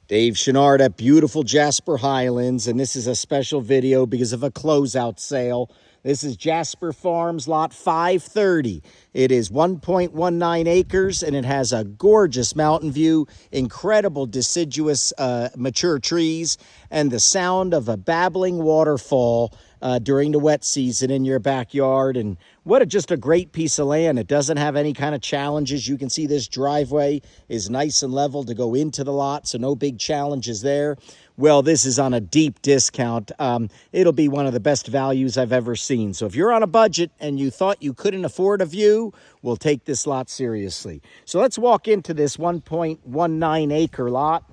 Dave Chenard at beautiful Jasper Highlands, and this is a special video because of a closeout sale. This is Jasper Farms lot 530. It is 1.19 acres, and it has a gorgeous mountain view, incredible deciduous mature trees, and the sound of a babbling waterfall during the wet season in your backyard. And just a great piece of land. It doesn't have any kind of challenges. You can see this driveway is nice and level to go into the lot, so no big challenges there. Well, this is on a deep discount. It'll be one of the best values I've ever seen. So if you're on a budget and you thought you couldn't afford a view, we'll take this lot seriously. So let's walk into this 1.19 acre lot.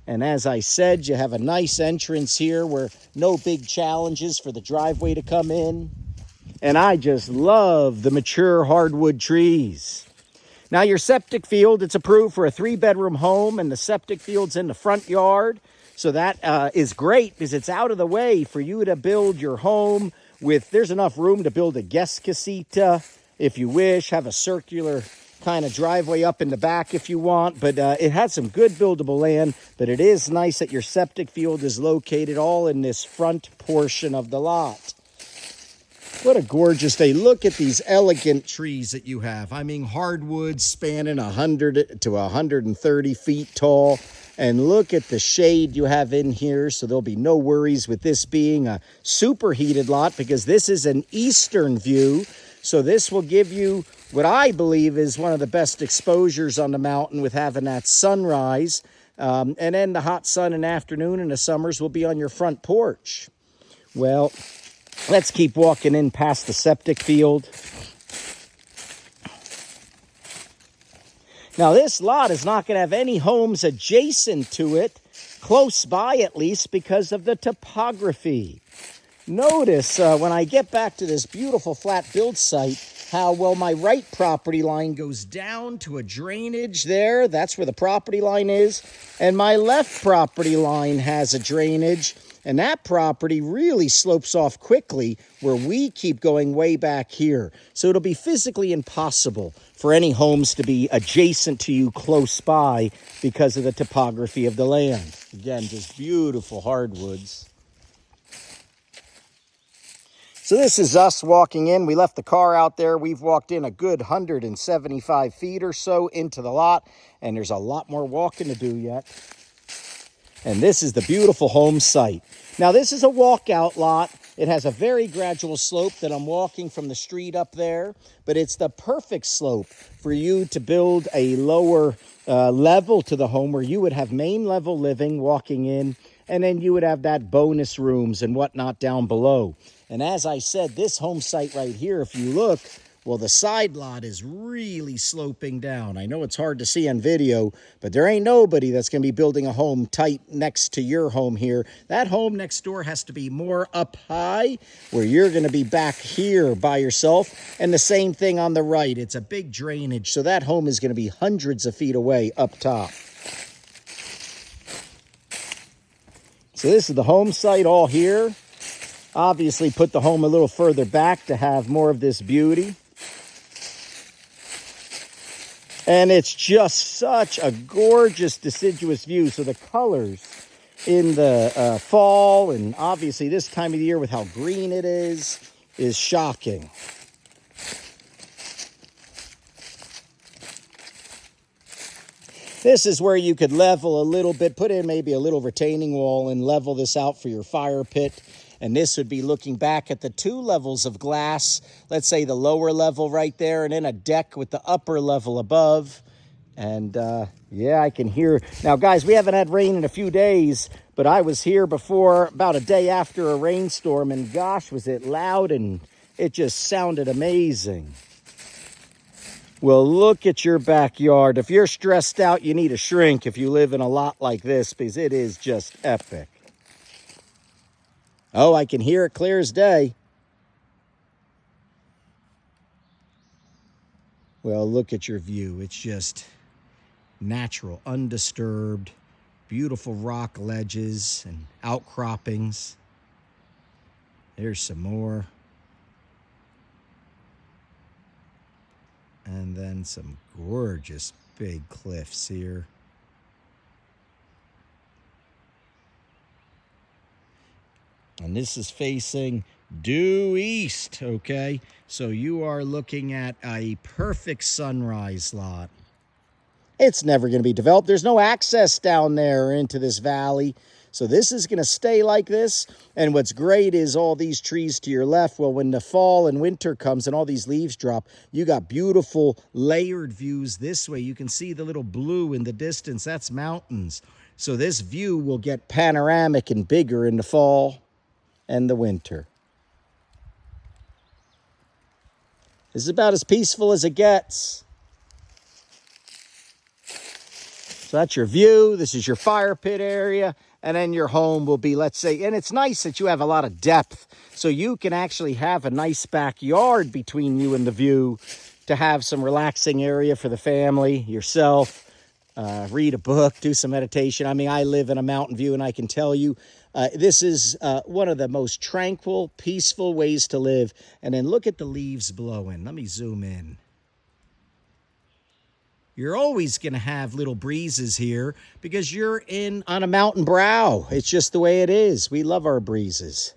And as I said, you have a nice entrance here where no big challenges for the driveway to come in. And I just love the mature hardwood trees. Now your septic field, it's approved for a 3-bedroom home, and the septic field's in the front yard. So that is great because it's out of the way for you to build your home there's enough room to build a guest casita if you wish, have a circular kind of driveway up in the back if you want, but it has some good buildable land. But it is nice that your septic field is located all in this front portion of the lot. What a gorgeous day. Look at these elegant trees that you have. I mean, hardwood spanning 100 to 130 feet tall. And look at the shade you have in here, so there'll be no worries with this being a superheated lot because this is an eastern view. So this will give you what I believe is one of the best exposures on the mountain with having that sunrise. And then the hot sun in the afternoon in the summers will be on your front porch. Well, let's keep walking in past the septic field. Now, this lot is not going to have any homes adjacent to it, close by at least, because of the topography. Notice when I get back to this beautiful flat build site, how well my right property line goes down to a drainage there. That's where the property line is. And my left property line has a drainage. And that property really slopes off quickly where we keep going way back here. So it'll be physically impossible for any homes to be adjacent to you close by because of the topography of the land. Again, just beautiful hardwoods. So this is us walking in. We left the car out there. We've walked in a good 175 feet or so into the lot, and there's a lot more walking to do yet. And this is the beautiful home site. Now, this is a walkout lot. It has a very gradual slope that I'm walking from the street up there, but it's the perfect slope for you to build a lower level to the home where you would have main level living walking in, and then you would have that bonus rooms and whatnot down below. And as I said, this home site right here, if you look, well, the side lot is really sloping down. I know it's hard to see on video, but there ain't nobody that's going to be building a home tight next to your home here. That home next door has to be more up high, where you're going to be back here by yourself. And the same thing on the right. It's a big drainage, so that home is going to be hundreds of feet away up top. So this is the home site all here. Obviously put the home a little further back to have more of this beauty. And it's just such a gorgeous deciduous view. So the colors in the fall and obviously this time of the year with how green it is shocking. This is where you could level a little bit, put in maybe a little retaining wall and level this out for your fire pit. And this would be looking back at the 2 levels of glass, let's say the lower level right there, and then a deck with the upper level above. And yeah, I can hear. Now, guys, we haven't had rain in a few days, but I was here before, about a day after a rainstorm, and gosh, was it loud, and it just sounded amazing. Well, look at your backyard. If you're stressed out, you need a shrink if you live in a lot like this, because it is just epic. Oh, I can hear it clear as day. Well, look at your view. It's just natural, undisturbed, beautiful rock ledges and outcroppings. There's some more. And then some gorgeous big cliffs here. And this is facing due east, okay? So you are looking at a perfect sunrise lot. It's never going to be developed. There's no access down there into this valley. So this is going to stay like this. And what's great is all these trees to your left. Well, when the fall and winter comes and all these leaves drop, you got beautiful layered views this way. You can see the little blue in the distance. That's mountains. So this view will get panoramic and bigger in the fall and the winter. This is about as peaceful as it gets. So that's your view. This is your fire pit area. And then your home will be, let's say, and it's nice that you have a lot of depth. So you can actually have a nice backyard between you and the view to have some relaxing area for the family, yourself, read a book, do some meditation. I mean, I live in a mountain view, and I can tell you, this is one of the most tranquil, peaceful ways to live. And then look at the leaves blowing. Let me zoom in. You're always going to have little breezes here because you're on a mountain brow. It's just the way it is. We love our breezes.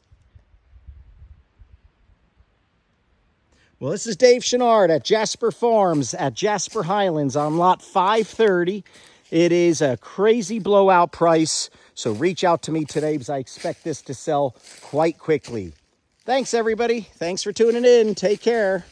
Well, this is Dave Chenard at Jasper Farms at Jasper Highlands on lot 530. It is a crazy blowout price, so reach out to me today because I expect this to sell quite quickly. Thanks, everybody. Thanks for tuning in. Take care.